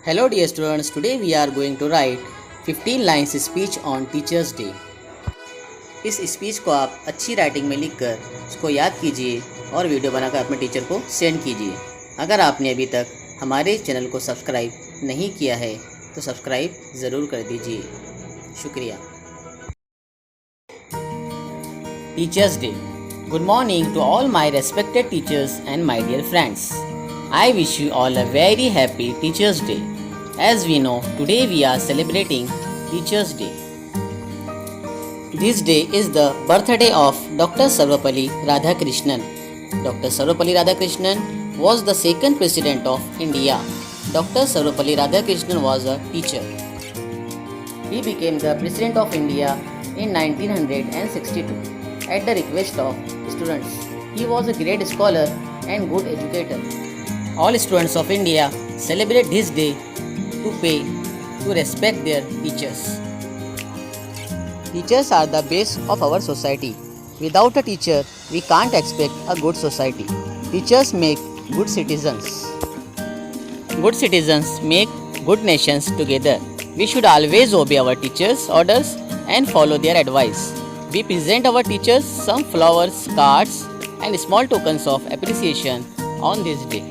Hello dear students, today we are going to write 15 lines speech on Teachers Day. इस speech को आप अच्छी writing में लिखकर उसको याद कीजिए और वीडियो बनाकर अपने टीचर को सेंड कीजिए। अगर आपने अभी तक हमारे चैनल को सब्सक्राइब नहीं किया है तो सब्सक्राइब ज़रूर कर दीजिए। शुक्रिया। Teachers day. Good morning to all my respected teachers and my dear friends. I wish you all a very happy Teachers Day. As we know, today we are celebrating Teachers Day. This day is the birthday of Dr. Sarvepalli Radhakrishnan. Dr. Sarvepalli Radhakrishnan was the second president of India. Dr. Sarvepalli Radhakrishnan was a teacher. He became the president of India in 1962 at the request of students. He was a great scholar and good educator. All students of India celebrate this day to respect their teachers. Teachers are the base of our society. Without a teacher, we can't expect a good society. Teachers make good citizens. Good citizens make good nations together. We should always obey our teachers' orders and follow their advice. We present our teachers some flowers, cards, and small tokens of appreciation on this day.